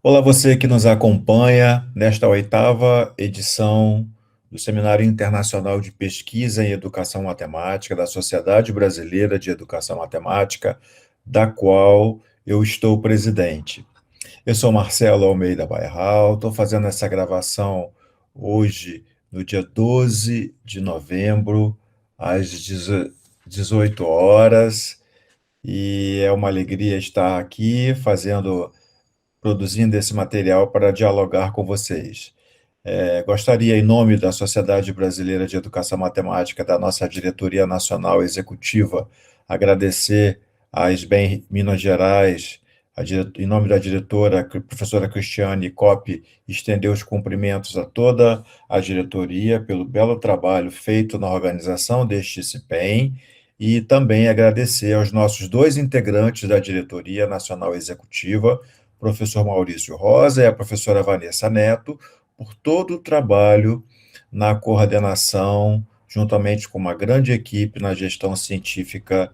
Olá, você que nos acompanha nesta oitava edição do Seminário Internacional de Pesquisa em Educação Matemática da Sociedade Brasileira de Educação Matemática, da qual eu estou presidente. Eu sou Marcelo Almeida Bairral, estou fazendo essa gravação hoje, no dia 12 de novembro, às 18 horas, e é uma alegria estar aqui produzindo esse material para dialogar com vocês. Gostaria, em nome da Sociedade Brasileira de Educação Matemática, da nossa Diretoria Nacional Executiva, agradecer à SBEM Minas Gerais, em nome da diretora, professora Cristiane Coppi, estender os cumprimentos a toda a diretoria pelo belo trabalho feito na organização deste CIPEM e também agradecer aos nossos dois integrantes da Diretoria Nacional Executiva, o professor Maurício Rosa e a professora Vanessa Neto, por todo o trabalho na coordenação, juntamente com uma grande equipe na gestão científica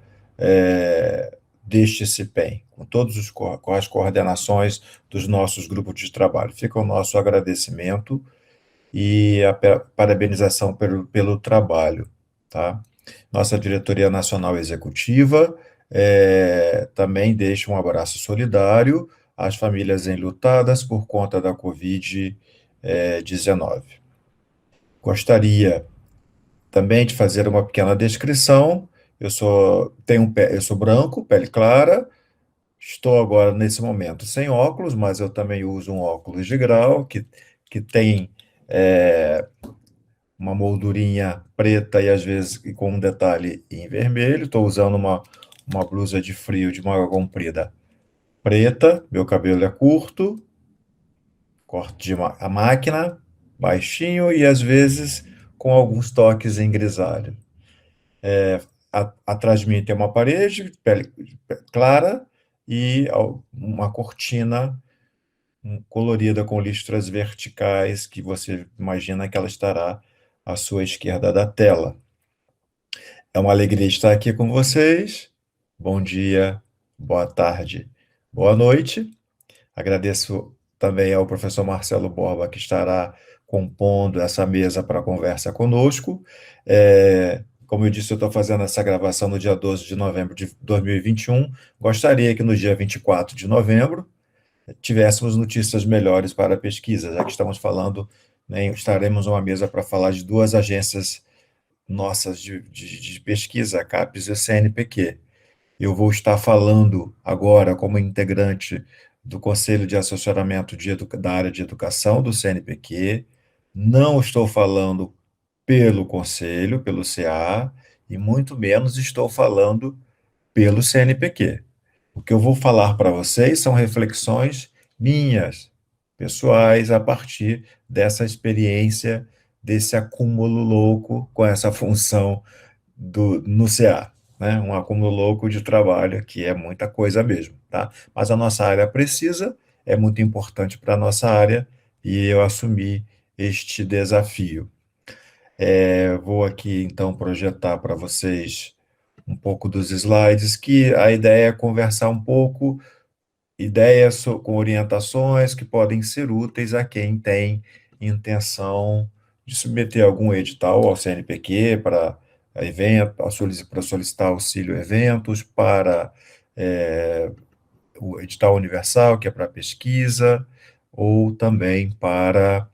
deste CIPEM, com as coordenações dos nossos grupos de trabalho. Fica o nosso agradecimento e a parabenização pelo trabalho, tá? Nossa Diretoria Nacional Executiva também deixa um abraço solidário às famílias enlutadas por conta da Covid-19. Gostaria também de fazer uma pequena descrição. Eu sou branco, pele clara, estou agora, nesse momento, sem óculos, mas eu também uso um óculos de grau, que tem é, uma moldurinha preta e às vezes com um detalhe em vermelho. Estou usando uma blusa de frio de manga comprida preta, meu cabelo é curto, corte a máquina, baixinho e às vezes com alguns toques em grisalho. Atrás de mim tem uma parede, pele clara, e uma cortina colorida com listras verticais, que você imagina que ela estará à sua esquerda da tela. É uma alegria estar aqui com vocês. Bom dia, boa tarde, boa noite. Agradeço também ao professor Marcelo Borba, que estará compondo essa mesa para conversa conosco. Como eu disse, eu estou fazendo essa gravação no dia 12 de novembro de 2021. Gostaria que no dia 24 de novembro tivéssemos notícias melhores para a pesquisa, já que estamos falando, né, estaremos numa mesa para falar de duas agências nossas de pesquisa, a CAPES e o CNPq. Eu vou estar falando agora como integrante do Conselho de Assessoramento da área de educação do CNPq, não estou falando pelo Conselho, pelo CA, e muito menos estou falando pelo CNPq. O que eu vou falar para vocês são reflexões minhas, pessoais, a partir dessa experiência, desse acúmulo louco com essa função no CA, né? Um acúmulo louco de trabalho, que é muita coisa mesmo, tá? Mas a nossa área precisa, é muito importante para a nossa área, e eu assumi este desafio. Vou aqui, então, projetar para vocês um pouco dos slides, que a ideia é conversar um pouco, ideias com orientações que podem ser úteis a quem tem intenção de submeter algum edital ao CNPq para evento, para solicitar auxílio a eventos, para o edital universal, que é para pesquisa, ou também para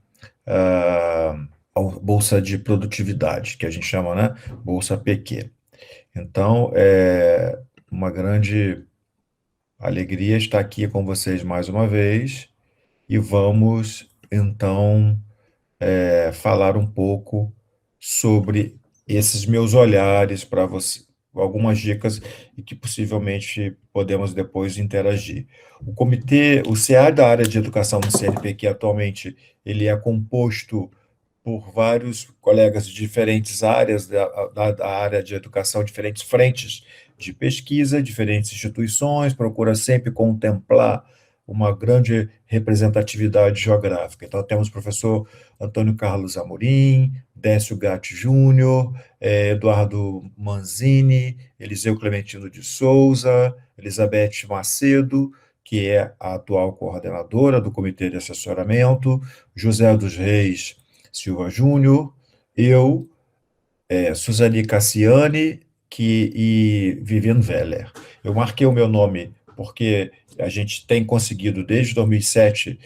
a bolsa de produtividade, que a gente chama, né, bolsa PQ. Então, é uma grande alegria estar aqui com vocês mais uma vez e vamos, então, falar um pouco sobre esses meus olhares para você, algumas dicas e que possivelmente podemos depois interagir. O CA da área de educação do CNPq atualmente, ele é composto por vários colegas de diferentes áreas da área de educação, diferentes frentes de pesquisa, diferentes instituições, procura sempre contemplar uma grande representatividade geográfica. Então, temos o professor Antônio Carlos Amorim, Décio Gatti Júnior, Eduardo Manzini, Eliseu Clementino de Souza, Elizabeth Macedo, que é a atual coordenadora do Comitê de Assessoramento, José dos Reis Silva Júnior, eu, Suzane Cassiani e Viviane Weller. Eu marquei o meu nome porque a gente tem conseguido, desde 2007,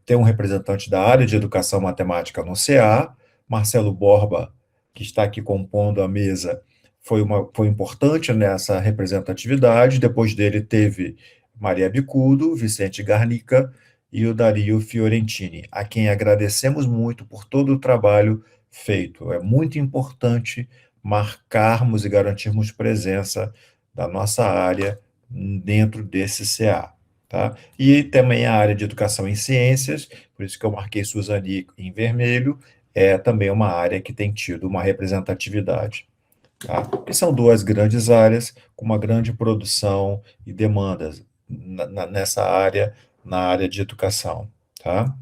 ter um representante da área de educação matemática no CA, Marcelo Borba, que está aqui compondo a mesa, foi importante nessa representatividade. Depois dele teve Maria Bicudo, Vicente Garnica e o Dario Fiorentini, a quem agradecemos muito por todo o trabalho feito. É muito importante marcarmos e garantirmos presença da nossa área dentro desse CA. Tá? E também a área de educação em ciências, por isso que eu marquei Suzani em vermelho, é também uma área que tem tido uma representatividade. Tá? Que são duas grandes áreas com uma grande produção e demandas nessa área, na área de educação. Tá?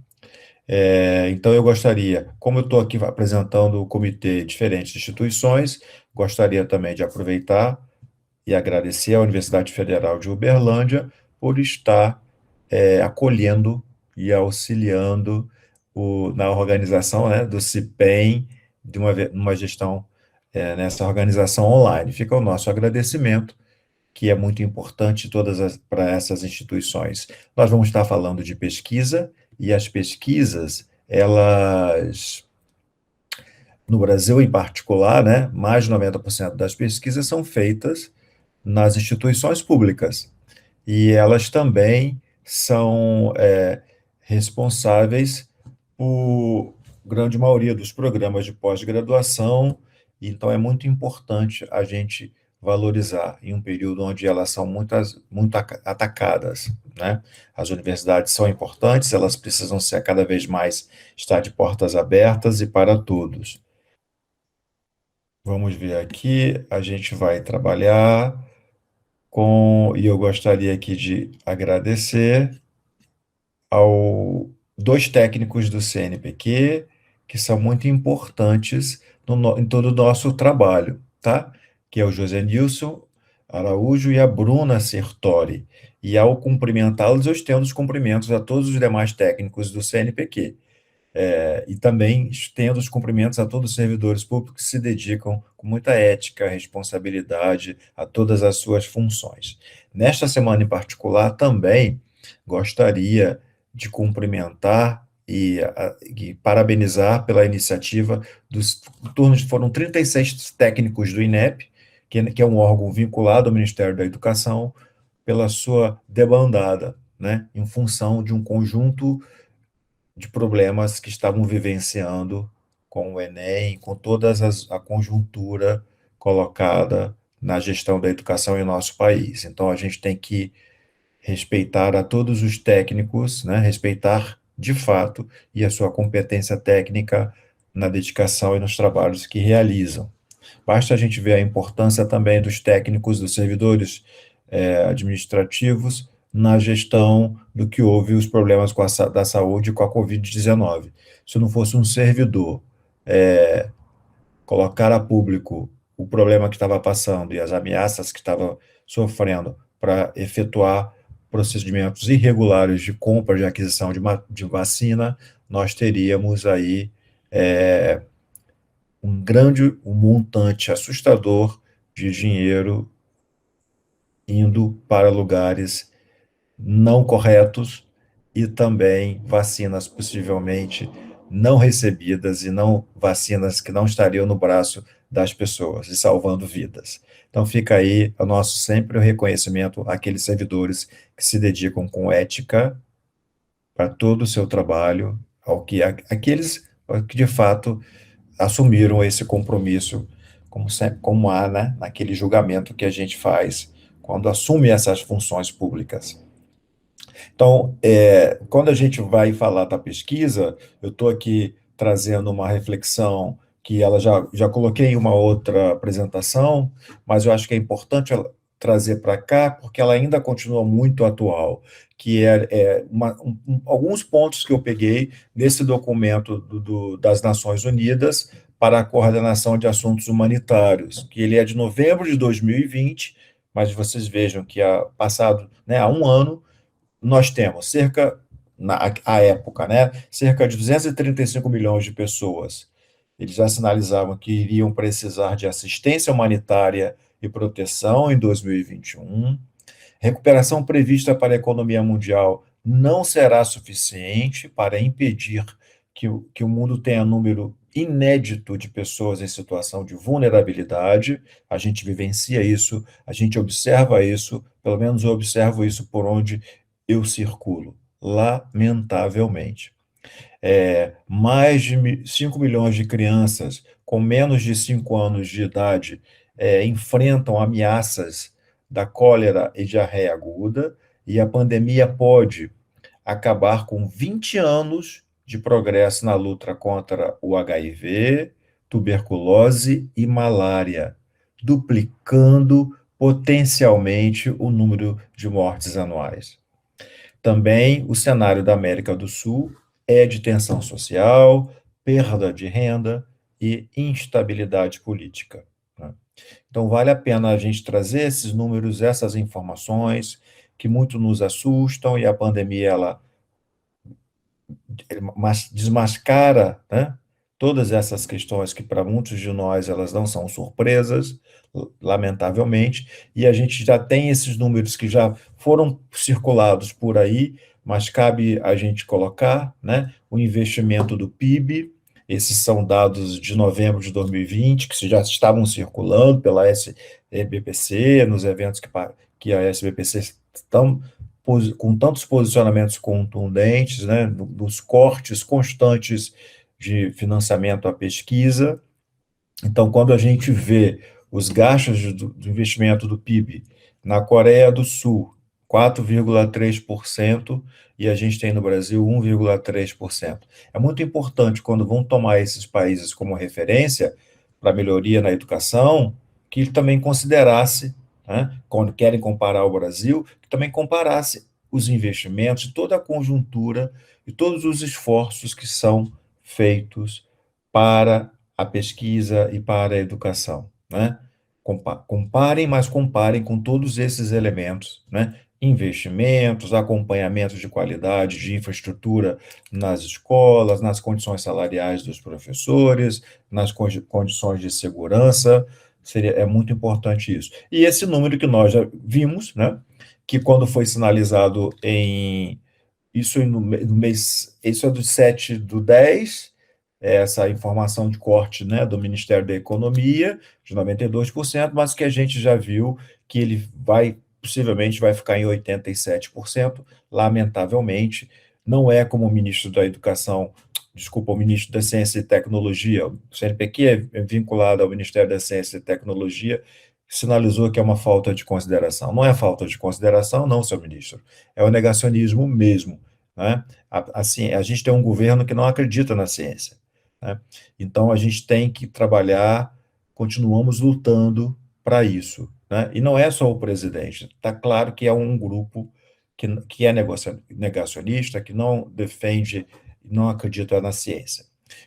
Então, eu gostaria, como eu estou aqui apresentando o comitê de diferentes instituições, gostaria também de aproveitar e agradecer à Universidade Federal de Uberlândia por estar acolhendo e auxiliando na organização, né, do CIPEM, de uma gestão nessa organização online. Fica o nosso agradecimento, que é muito importante para essas instituições. Nós vamos estar falando de pesquisa, e as pesquisas, elas, no Brasil em particular, né, mais de 90% das pesquisas são feitas nas instituições públicas, e elas também são responsáveis por grande maioria dos programas de pós-graduação, então é muito importante a gente valorizar em um período onde elas são muito atacadas, né? As universidades são importantes, elas precisam ser cada vez mais estar de portas abertas e para todos. Vamos ver aqui, a gente vai trabalhar e eu gostaria aqui de agradecer ao dois técnicos do CNPq, que são muito importantes em todo o nosso trabalho, tá? Que é o José Nilson Araújo e a Bruna Sertori. E ao cumprimentá-los, eu estendo os cumprimentos a todos os demais técnicos do CNPq. E também estendo os cumprimentos a todos os servidores públicos que se dedicam com muita ética, responsabilidade a todas as suas funções. Nesta semana em particular, também gostaria de cumprimentar e parabenizar pela iniciativa dos turnos. Foram 36 técnicos do INEP, que é um órgão vinculado ao Ministério da Educação, pela sua debandada, né, em função de um conjunto de problemas que estavam vivenciando com o Enem, com toda a conjuntura colocada na gestão da educação em nosso país. Então, a gente tem que respeitar a todos os técnicos, né? Respeitar de fato e a sua competência técnica na dedicação e nos trabalhos que realizam. Basta a gente ver a importância também dos técnicos, dos servidores administrativos na gestão do que houve os problemas da saúde com a Covid-19. Se não fosse um servidor colocar a público o problema que estava passando e as ameaças que estava sofrendo para efetuar procedimentos irregulares de compra, de aquisição de vacina, nós teríamos aí um montante assustador de dinheiro indo para lugares não corretos e também vacinas possivelmente não recebidas e não vacinas que não estariam no braço das pessoas e salvando vidas. Então fica aí o nosso sempre o reconhecimento àqueles servidores que se dedicam com ética para todo o seu trabalho, aqueles que de fato assumiram esse compromisso, como há, né, naquele julgamento que a gente faz quando assume essas funções públicas. Então, quando a gente vai falar da pesquisa, eu estou aqui trazendo uma reflexão que ela já coloquei em uma outra apresentação, mas eu acho que é importante ela trazer para cá, porque ela ainda continua muito atual, que alguns pontos que eu peguei nesse documento das Nações Unidas para a Coordenação de Assuntos Humanitários, que ele é de novembro de 2020, mas vocês vejam que passado, né, há um ano, nós temos à época, né, cerca de 235 milhões de pessoas. Eles já sinalizavam que iriam precisar de assistência humanitária e proteção em 2021. Recuperação prevista para a economia mundial não será suficiente para impedir que o mundo tenha número inédito de pessoas em situação de vulnerabilidade. A gente vivencia isso, a gente observa isso, pelo menos eu observo isso por onde eu circulo, lamentavelmente. Mais de 5 milhões de crianças com menos de 5 anos de idade enfrentam ameaças da cólera e diarreia aguda, e a pandemia pode acabar com 20 anos de progresso na luta contra o HIV, tuberculose e malária, duplicando potencialmente o número de mortes anuais. Também o cenário da América do Sul é de tensão social, perda de renda e instabilidade política, né? Então, vale a pena a gente trazer esses números, essas informações que muito nos assustam, e a pandemia ela desmascara, né, todas essas questões que para muitos de nós elas não são surpresas, lamentavelmente, e a gente já tem esses números que já foram circulados por aí, mas cabe a gente colocar, né, o investimento do PIB. Esses são dados de novembro de 2020, que já estavam circulando pela SBPC, nos eventos que a SBPC estão com tantos posicionamentos contundentes, né, dos cortes constantes de financiamento à pesquisa. Então, quando a gente vê os gastos do investimento do PIB na Coreia do Sul, 4,3%, e a gente tem no Brasil 1,3%. É muito importante, quando vão tomar esses países como referência para melhoria na educação, que ele também considerasse, né, quando querem comparar o Brasil, que também comparasse os investimentos, toda a conjuntura e todos os esforços que são feitos para a pesquisa e para a educação, né? Comparem, mas comparem com todos esses elementos, né? Investimentos, acompanhamento de qualidade, de infraestrutura nas escolas, nas condições salariais dos professores, nas condições de segurança. É muito importante isso. E esse número que nós já vimos, né? Que quando foi sinalizado no mês, isso é do 7/10, essa informação de corte, né, do Ministério da Economia, de 92%, mas que a gente já viu que ele possivelmente vai ficar em 87%, lamentavelmente. Não é como o ministro da Educação, desculpa, o ministro da Ciência e Tecnologia, o CNPq é vinculado ao Ministério da Ciência e Tecnologia, sinalizou que é uma falta de consideração. Não é falta de consideração, não, seu ministro, é o negacionismo mesmo, né? Assim, a gente tem um governo que não acredita na ciência, né? Então, a gente tem que trabalhar, continuamos lutando para isso, né? E não é só o presidente, está claro que é um grupo que é negacionista, que não defende, não acredita na ciência.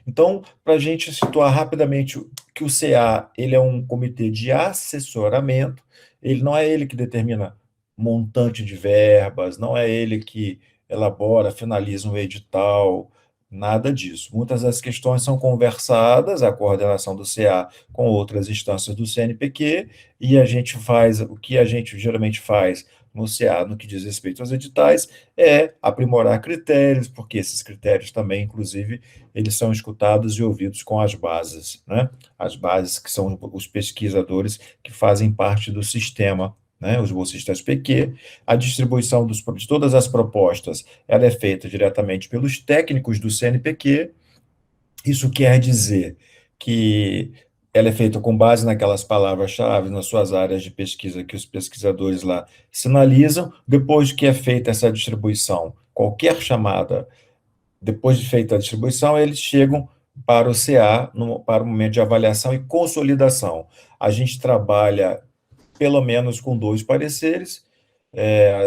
Então, para a gente situar rapidamente que o CA, ele é um comitê de assessoramento, ele não é ele que determina montante de verbas, não é ele que elabora, finaliza um edital, nada disso. Muitas das questões são conversadas, a coordenação do CA com outras instâncias do CNPq, e a gente faz, o que a gente geralmente faz no CA, no que diz respeito aos editais, é aprimorar critérios, porque esses critérios também, inclusive, eles são escutados e ouvidos com as bases, né? As bases que são os pesquisadores que fazem parte do sistema, né? Os bolsistas PQ. A distribuição de todas as propostas, ela é feita diretamente pelos técnicos do CNPq. Isso quer dizer que ela é feita com base naquelas palavras-chave, nas suas áreas de pesquisa que os pesquisadores lá sinalizam. Depois que é feita essa distribuição, qualquer chamada, depois de feita a distribuição, eles chegam para o CA, para o momento de avaliação e consolidação. A gente trabalha pelo menos com 2 pareceres.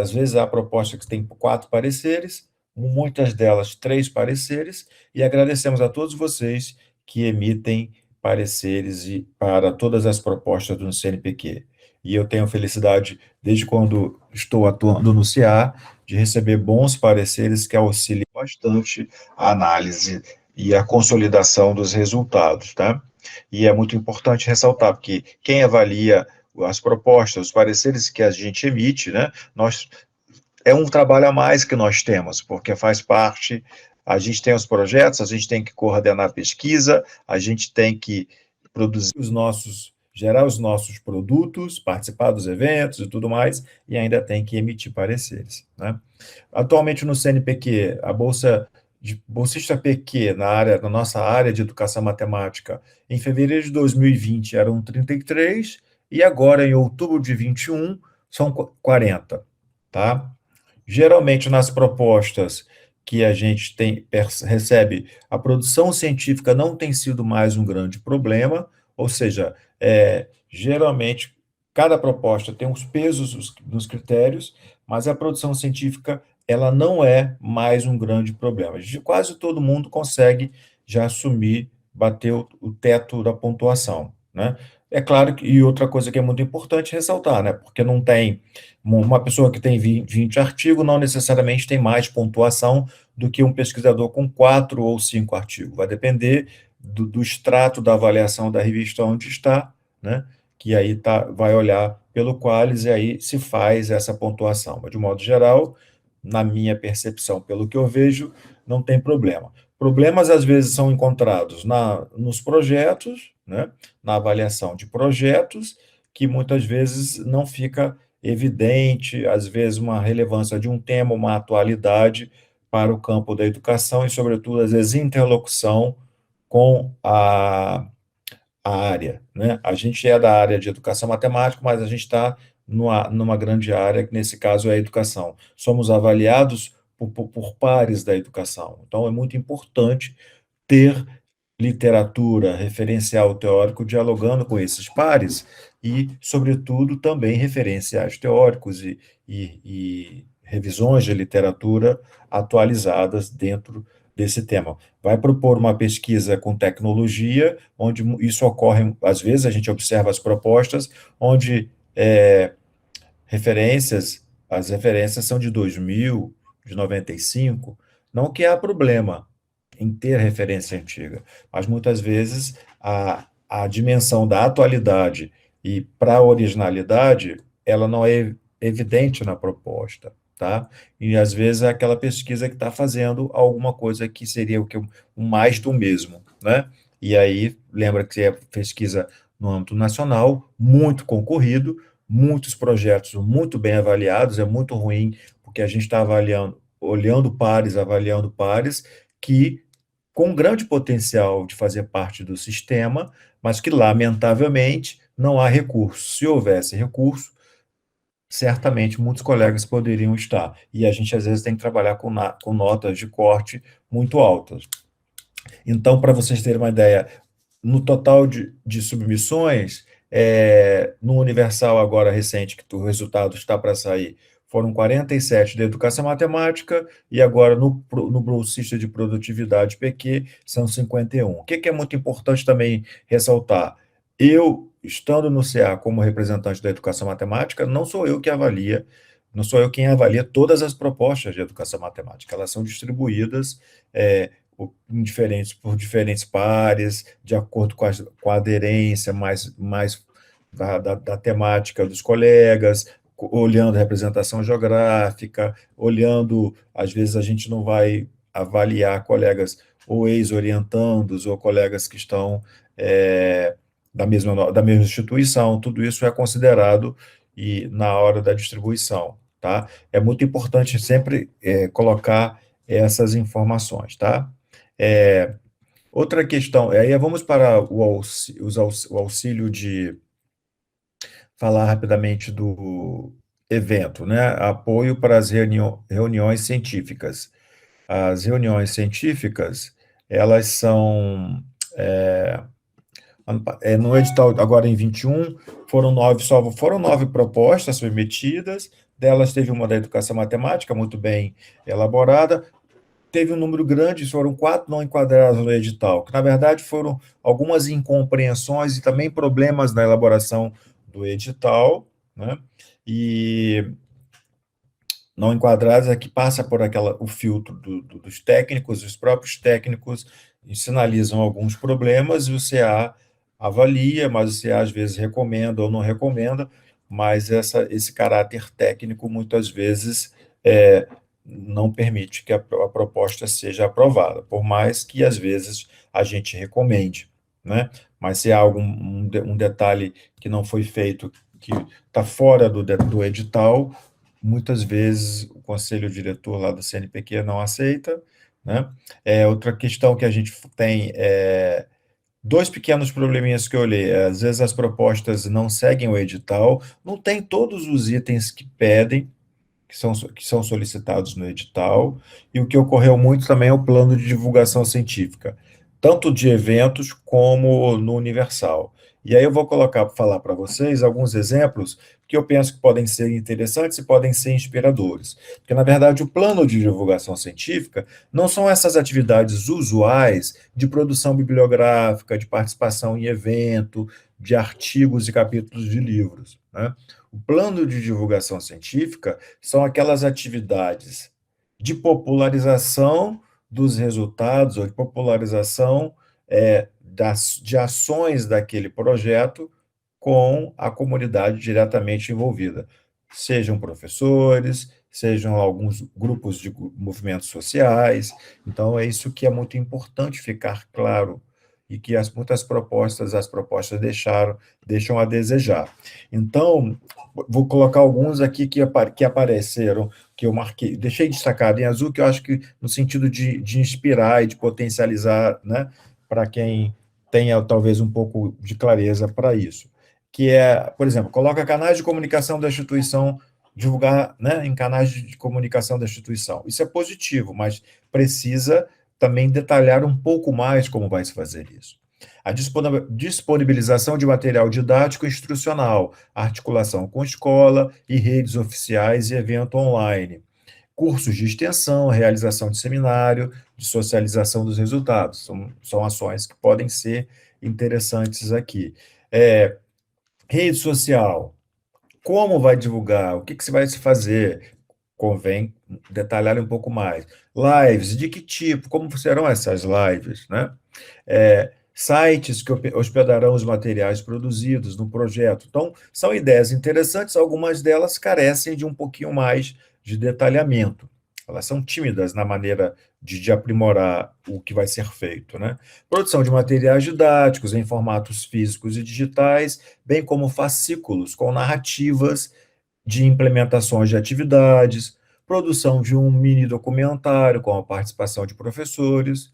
Às vezes há proposta que tem 4 pareceres, muitas delas 3 pareceres, e agradecemos a todos vocês que emitem pareceres para todas as propostas do CNPq. e eu tenho a felicidade, desde quando estou atuando no CA, de receber bons pareceres que auxiliam bastante a análise e a consolidação dos resultados, tá? E é muito importante ressaltar, porque quem avalia as propostas, os pareceres que a gente emite, né, é um trabalho a mais que nós temos, porque faz parte, a gente tem os projetos, a gente tem que coordenar a pesquisa, a gente tem que produzir gerar os nossos produtos, participar dos eventos e tudo mais, e ainda tem que emitir pareceres, né? Atualmente no CNPq, a bolsista PQ na nossa área de educação matemática, em fevereiro de 2020 eram 33, e agora em outubro de 21 são 40, tá? Geralmente, nas propostas que a gente recebe, a produção científica não tem sido mais um grande problema, ou seja, geralmente, cada proposta tem os pesos nos critérios, mas a produção científica ela não é mais um grande problema. Quase todo mundo consegue já assumir, bater o teto da pontuação, né? É claro que, e outra coisa que é muito importante ressaltar, né? Porque não tem uma pessoa que tem 20 artigos não necessariamente tem mais pontuação do que um pesquisador com 4 ou 5 artigos. Vai depender do extrato da avaliação da revista onde está, né? Que aí vai olhar pelo Qualis e aí se faz essa pontuação. Mas, de modo geral, na minha percepção, pelo que eu vejo, não tem problema. Problemas, às vezes, são encontrados nos projetos, né? Na avaliação de projetos, que muitas vezes não fica evidente, às vezes, uma relevância de um tema, uma atualidade para o campo da educação e, sobretudo, às vezes, interlocução com a área, né? A gente é da área de educação matemática, mas a gente está numa grande área, que nesse caso é a educação. Somos avaliados por pares da educação. Então, é muito importante ter literatura, referencial teórico, dialogando com esses pares e, sobretudo, também referenciais teóricos e revisões de literatura atualizadas dentro desse tema. Vai propor uma pesquisa com tecnologia, onde isso ocorre, às vezes a gente observa as propostas, onde as referências são de 2000, de 95, não que há problema em ter referência antiga, mas muitas vezes a dimensão da atualidade e para a originalidade, ela não é evidente na proposta, tá? E às vezes é aquela pesquisa que está fazendo alguma coisa que seria o mais do mesmo, né? E aí, lembra que é pesquisa no âmbito nacional, muito concorrido, muitos projetos muito bem avaliados, é muito ruim, porque a gente está avaliando pares, que com grande potencial de fazer parte do sistema, mas que, lamentavelmente, não há recurso. Se houvesse recurso, certamente muitos colegas poderiam estar. E a gente, às vezes, tem que trabalhar com notas de corte muito altas. Então, para vocês terem uma ideia, no total de submissões, no Universal agora recente, que o resultado está para sair, foram 47 de educação matemática, e agora no bolsista de produtividade PQ são 51. O que é muito importante também ressaltar? Eu, estando no CA como representante da educação matemática, não sou eu quem avalia todas as propostas de educação matemática, elas são distribuídas por diferentes pares, de acordo com a aderência mais da temática dos colegas, olhando a representação geográfica, olhando, às vezes a gente não vai avaliar colegas ou ex-orientandos ou colegas que estão da mesma instituição, tudo isso é considerado na hora da distribuição, tá? É muito importante sempre colocar essas informações, tá? É, outra questão, aí vamos para o auxílio de falar rapidamente do evento, né? Apoio para as reuniões científicas. As reuniões científicas, elas são, no edital agora em 21, foram nove propostas submetidas, delas teve uma da educação matemática, muito bem elaborada, teve um número grande, foram 4 não enquadradas no edital, que na verdade foram algumas incompreensões e também problemas na elaboração do edital, né? E não enquadradas é que passa por o filtro dos técnicos, os próprios técnicos sinalizam alguns problemas e o CA avalia, mas o CA às vezes recomenda ou não recomenda, mas esse caráter técnico muitas vezes não permite que a proposta seja aprovada, por mais que às vezes a gente recomende, né? Mas se há um detalhe que não foi feito, que está fora do edital, muitas vezes o conselho diretor lá do CNPq não aceita, né? Outra questão que a gente tem é dois pequenos probleminhas que eu olhei. Às vezes as propostas não seguem o edital, não tem todos os itens que pedem, que são solicitados no edital, e o que ocorreu muito também é o plano de divulgação científica, tanto de eventos como no Universal. E aí eu vou falar para vocês alguns exemplos que eu penso que podem ser interessantes e podem ser inspiradores. Porque, na verdade, o plano de divulgação científica não são essas atividades usuais de produção bibliográfica, de participação em evento, de artigos e capítulos de livros, né? O plano de divulgação científica são aquelas atividades de popularização dos resultados ou de popularização de ações daquele projeto com a comunidade diretamente envolvida, sejam professores, sejam alguns grupos de movimentos sociais. Então, é isso que é muito importante ficar claro e que as propostas deixam a desejar. Então, vou colocar alguns aqui que apareceram, que eu marquei, deixei destacado em azul, que eu acho que no sentido de inspirar e de potencializar, né, para quem tenha talvez um pouco de clareza para isso. Que é, por exemplo, coloca canais de comunicação da instituição, divulgar, né, em canais de comunicação da instituição. Isso é positivo, mas precisa também detalhar um pouco mais como vai se fazer isso. A disponibilização de material didático e instrucional, articulação com escola e redes oficiais e evento online, cursos de extensão, realização de seminário, de socialização dos resultados. São ações que podem ser interessantes aqui. Rede social, como vai divulgar? O que que você vai se fazer? Convém detalhar um pouco mais. Lives, de que tipo? Como serão essas lives, né? Sites que hospedarão os materiais produzidos no projeto. Então, são ideias interessantes, algumas delas carecem de um pouquinho mais de detalhamento. Elas são tímidas na maneira de aprimorar o que vai ser feito, né? Produção de materiais didáticos em formatos físicos e digitais, bem como fascículos com narrativas de implementações de atividades, produção de um mini documentário com a participação de professores,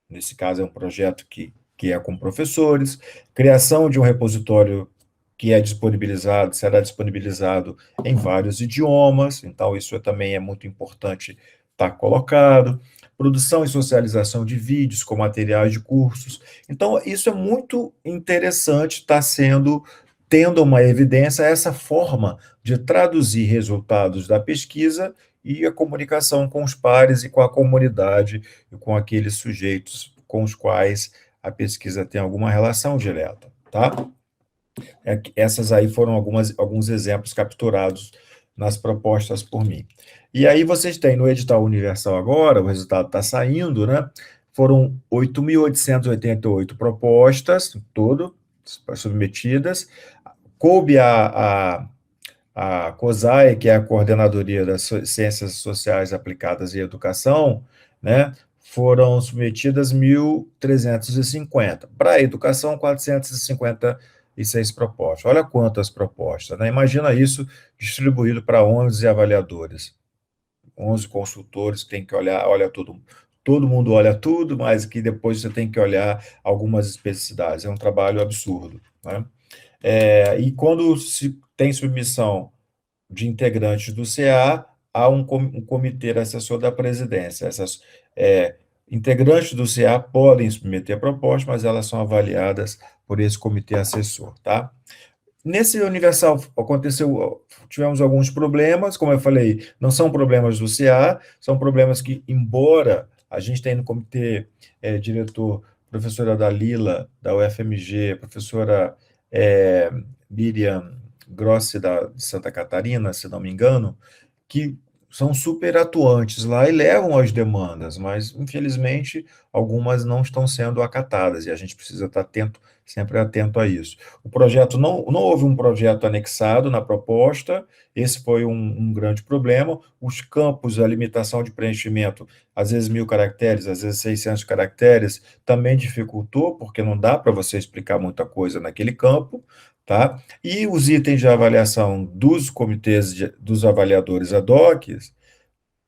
nesse caso é um projeto que é com professores, criação de um repositório que será disponibilizado em vários idiomas, então isso também é muito importante estar colocado, produção e socialização de vídeos com materiais de cursos. Então, isso é muito interessante, tendo uma evidência, essa forma de traduzir resultados da pesquisa e a comunicação com os pares e com a comunidade e com aqueles sujeitos com os quais a pesquisa tem alguma relação direta, tá? Essas aí foram alguns exemplos capturados nas propostas por mim. E aí vocês têm no edital universal agora, o resultado está saindo, né? Foram 8.888 propostas, todo, submetidas. Coube a COSAE, que é a Coordenadoria das Ciências Sociais Aplicadas e Educação, né, foram submetidas 1.350. Para a educação, 456 propostas. Olha quantas propostas, né? Imagina isso distribuído para 11 avaliadores, 11 consultores que tem que olha tudo. Todo mundo olha tudo, mas que depois você tem que olhar algumas especificidades. É um trabalho absurdo, né? E quando se tem submissão de integrantes do CA, há um comitê assessor da presidência. Essas integrantes do CA podem submeter propostas, mas elas são avaliadas por esse comitê assessor, tá? Nesse Universal tivemos alguns problemas, como eu falei, não são problemas do CA, são problemas que, embora a gente tenha no comitê diretor professora Dalila, da UFMG, professora Miriam Grossi de Santa Catarina, se não me engano, que são super atuantes lá e levam as demandas, mas infelizmente algumas não estão sendo acatadas e a gente precisa estar atento, sempre atento a isso. O projeto não houve um projeto anexado na proposta, esse foi um grande problema. Os campos, a limitação de preenchimento, às vezes 1.000 caracteres, às vezes 600 caracteres, também dificultou, porque não dá para você explicar muita coisa naquele campo, tá? E os itens de avaliação dos comitês, dos avaliadores ad hoc,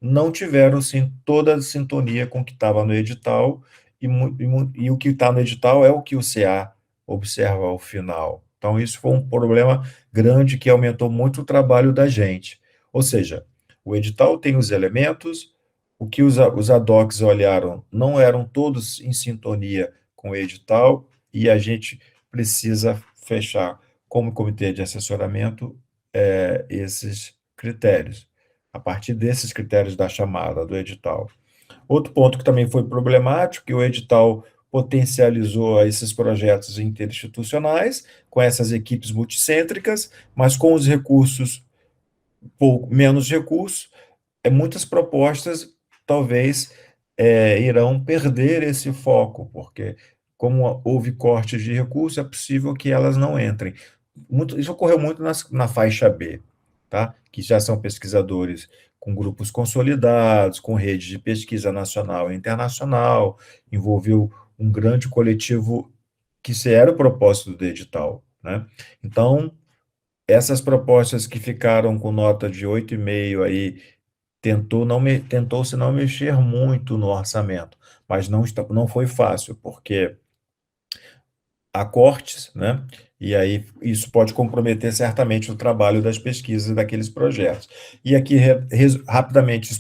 não tiveram sim, toda a sintonia com o que estava no edital, e o que está no edital é o que o CA observa ao final. Então, isso foi um problema grande que aumentou muito o trabalho da gente. Ou seja, o edital tem os elementos, o que os ad hocs olharam não eram todos em sintonia com o edital, e a gente precisa fechar, como comitê de assessoramento, esses critérios a partir desses critérios da chamada, do edital. Outro ponto que também foi problemático, que o edital potencializou esses projetos interinstitucionais, com essas equipes multicêntricas, mas com os recursos, menos recursos, muitas propostas talvez irão perder esse foco, porque como houve cortes de recursos, é possível que elas não entrem. Isso ocorreu muito na faixa B, tá? Que já são pesquisadores com grupos consolidados, com rede de pesquisa nacional e internacional, envolveu um grande coletivo que se era o propósito do edital, né? Então, essas propostas que ficaram com nota de 8,5 aí, tentou-se não mexer muito no orçamento, mas não foi fácil, porque há cortes, né? E aí isso pode comprometer certamente o trabalho das pesquisas daqueles projetos. E aqui, rapidamente,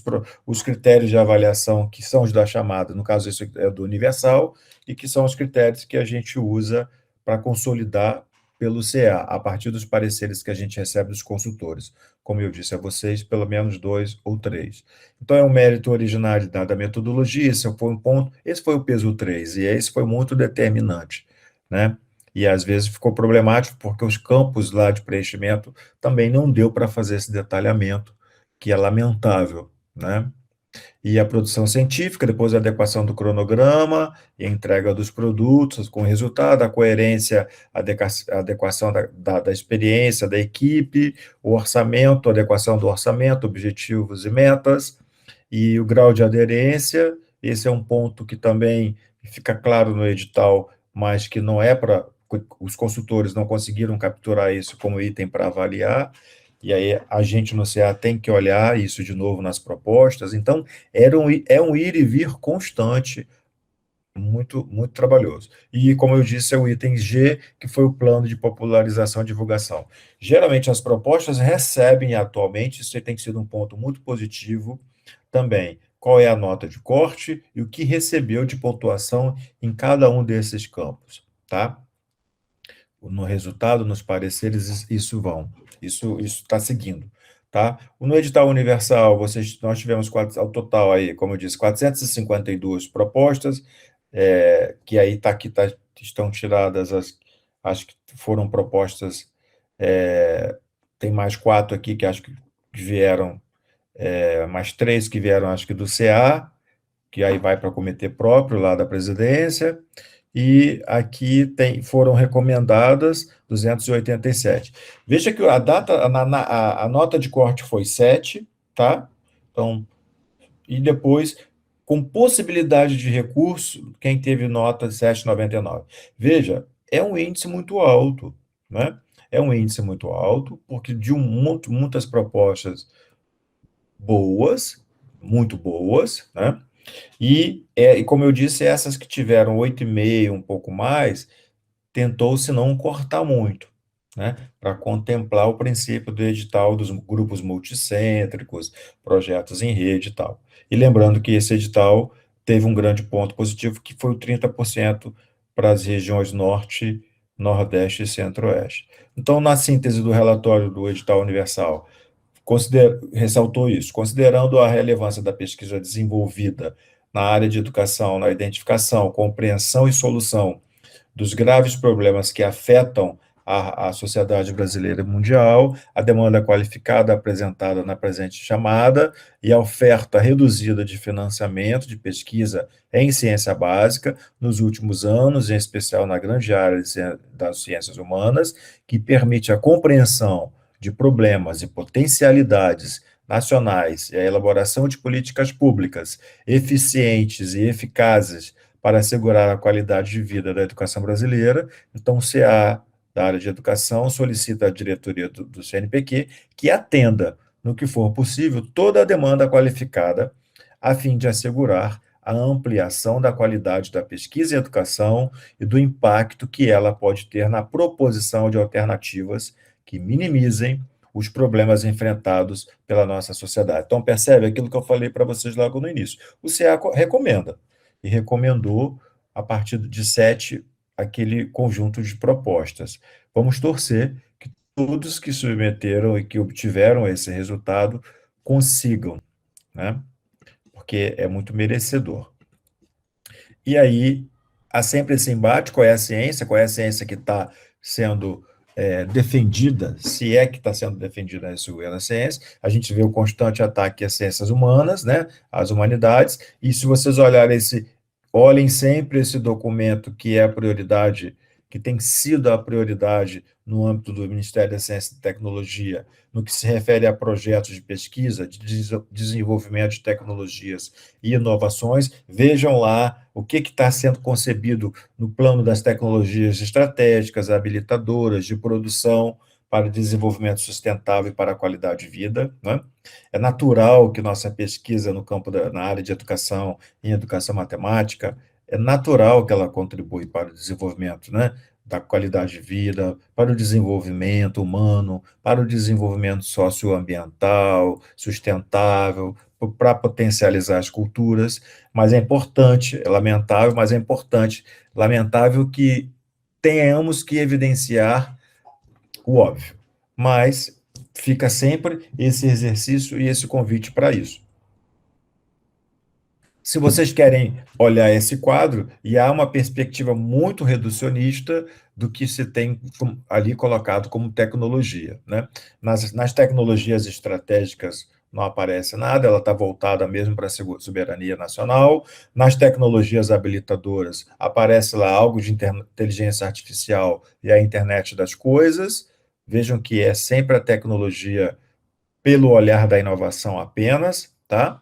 os critérios de avaliação que são os da chamada, no caso isso é do Universal, e que são os critérios que a gente usa para consolidar pelo CA, a partir dos pareceres que a gente recebe dos consultores. Como eu disse a vocês, pelo menos 2 ou 3. Então, é um mérito originário da metodologia, esse foi um ponto, esse foi o peso 3, e esse foi muito determinante, né? E às vezes ficou problemático porque os campos lá de preenchimento também não deu para fazer esse detalhamento, que é lamentável, né? E a produção científica, depois a adequação do cronograma e a entrega dos produtos com resultado, a coerência, a adequação da experiência da equipe, o orçamento, a adequação do orçamento, objetivos e metas, e o grau de aderência. Esse é um ponto que também fica claro no edital, mas que não é para os consultores não conseguiram capturar isso como item para avaliar, e aí a gente no CA tem que olhar isso de novo nas propostas. Então, é um ir e vir constante, muito, muito trabalhoso. E, como eu disse, é o item G, que foi o plano de popularização e divulgação. Geralmente, as propostas recebem atualmente, isso tem sido um ponto muito positivo também, qual é a nota de corte e o que recebeu de pontuação em cada um desses campos, tá? No resultado, nos pareceres, isso está seguindo, tá? No edital universal, nós tivemos ao total aí, como eu disse, 452 propostas, que aí estão tiradas acho que foram propostas, tem mais 4 aqui que acho que vieram, mais 3 que vieram, acho que do CA, que aí vai para o comitê próprio lá da presidência, e aqui foram recomendadas 287. Veja que a nota de corte foi 7, tá? Então, e depois, com possibilidade de recurso, quem teve nota de 7,99. Veja, é um índice muito alto, né? É um índice muito alto, porque de muitas propostas boas, muito boas, né? E como eu disse, essas que tiveram 8,5, um pouco mais, tentou-se não cortar muito, né, para contemplar o princípio do edital dos grupos multicêntricos, projetos em rede e tal. E lembrando que esse edital teve um grande ponto positivo, que foi o 30% para as regiões Norte, Nordeste e Centro-Oeste. Então, na síntese do relatório do edital universal, ressaltou isso, considerando a relevância da pesquisa desenvolvida na área de educação, na identificação, compreensão e solução dos graves problemas que afetam à sociedade brasileira e mundial, a demanda qualificada apresentada na presente chamada e a oferta reduzida de financiamento de pesquisa em ciência básica nos últimos anos, em especial na grande área das ciências humanas, que permite a compreensão de problemas e potencialidades nacionais e a elaboração de políticas públicas eficientes e eficazes para assegurar a qualidade de vida da educação brasileira. Então, o CA da área de educação solicita à diretoria do CNPq que atenda, no que for possível, toda a demanda qualificada, a fim de assegurar a ampliação da qualidade da pesquisa em educação e do impacto que ela pode ter na proposição de alternativas que minimizem os problemas enfrentados pela nossa sociedade. Então, percebe aquilo que eu falei para vocês logo no início. O CA recomenda, e recomendou, a partir de 7, aquele conjunto de propostas. Vamos torcer que todos que submeteram e que obtiveram esse resultado consigam, né? Porque é muito merecedor. E aí há sempre esse embate: qual é a ciência que está sendo defendida, se é que está sendo defendida esse governo da ciência. A gente vê o constante ataque às ciências humanas, né, às humanidades, e se vocês olhem sempre esse documento que é a prioridade, que tem sido a prioridade no âmbito do Ministério da Ciência e Tecnologia, no que se refere a projetos de pesquisa, de desenvolvimento de tecnologias e inovações. Vejam lá o que está sendo concebido no plano das tecnologias estratégicas, habilitadoras, de produção para o desenvolvimento sustentável e para a qualidade de vida, né? É natural que nossa pesquisa no campo na área de educação, em educação matemática, é natural que ela contribui para o desenvolvimento, né, da qualidade de vida, para o desenvolvimento humano, para o desenvolvimento socioambiental, sustentável, para potencializar as culturas, mas é importante, é lamentável, mas é importante, lamentável que tenhamos que evidenciar o óbvio, mas fica sempre esse exercício e esse convite para isso. Se vocês querem olhar esse quadro, e há uma perspectiva muito reducionista do que se tem ali colocado como tecnologia, né? Nas tecnologias estratégicas não aparece nada, ela está voltada mesmo para a soberania nacional. Nas tecnologias habilitadoras, aparece lá algo de inteligência artificial e a internet das coisas. Vejam que é sempre a tecnologia pelo olhar da inovação apenas, tá?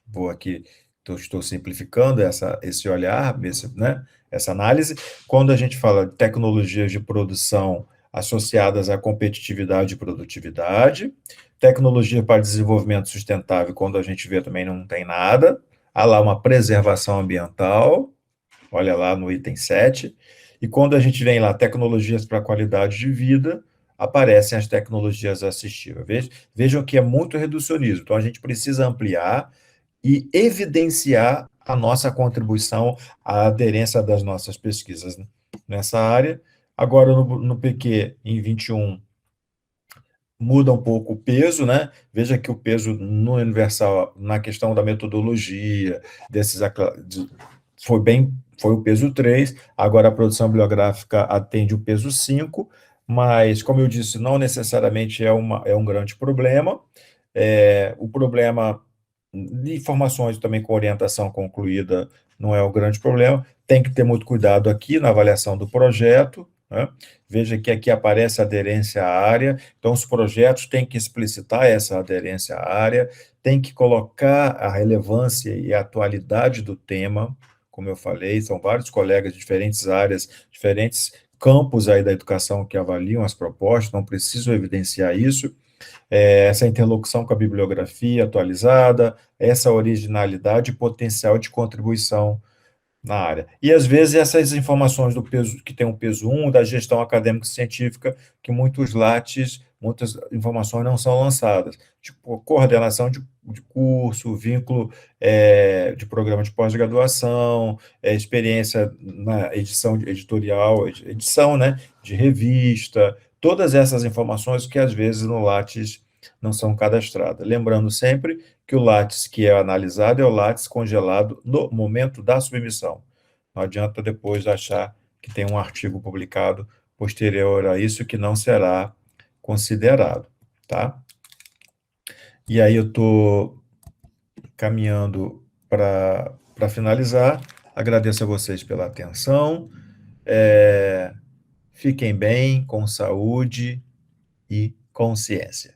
Vou aqui, estou simplificando esse olhar, né, essa análise. Quando a gente fala de tecnologias de produção associadas à competitividade e produtividade, tecnologia para desenvolvimento sustentável, quando a gente vê também não tem nada, há lá uma preservação ambiental, olha lá no item 7, e quando a gente vem lá tecnologias para qualidade de vida, aparecem as tecnologias assistivas. Vejam que é muito reducionismo, então a gente precisa ampliar e evidenciar a nossa contribuição, à aderência das nossas pesquisas nessa área. Agora, no PQ, em 21, muda um pouco o peso, né? Veja que o peso no universal, na questão da metodologia, foi o peso 3. Agora a produção bibliográfica atende o peso 5, mas, como eu disse, não necessariamente é um grande problema. O problema de informações também com orientação concluída não é o grande problema. Tem que ter muito cuidado aqui na avaliação do projeto, né? Veja que aqui aparece aderência à área, então os projetos têm que explicitar essa aderência à área, tem que colocar a relevância e a atualidade do tema, como eu falei, são vários colegas de diferentes áreas, diferentes campos aí da educação que avaliam as propostas, não preciso evidenciar isso. Essa interlocução com a bibliografia atualizada, essa originalidade e potencial de contribuição na área. E, às vezes, essas informações do peso, que tem um peso 1, da gestão acadêmico-científica, que muitas informações não são lançadas, tipo coordenação de curso, vínculo de programa de pós-graduação, experiência na edição editorial, edição, né, de revista, todas essas informações que, às vezes, no Lattes não são cadastradas. Lembrando sempre que o Lattes que é analisado é o Lattes congelado no momento da submissão. Não adianta depois achar que tem um artigo publicado posterior a isso que não será considerado, tá? E aí eu estou caminhando para finalizar. Agradeço a vocês pela atenção. Fiquem bem, com saúde e consciência.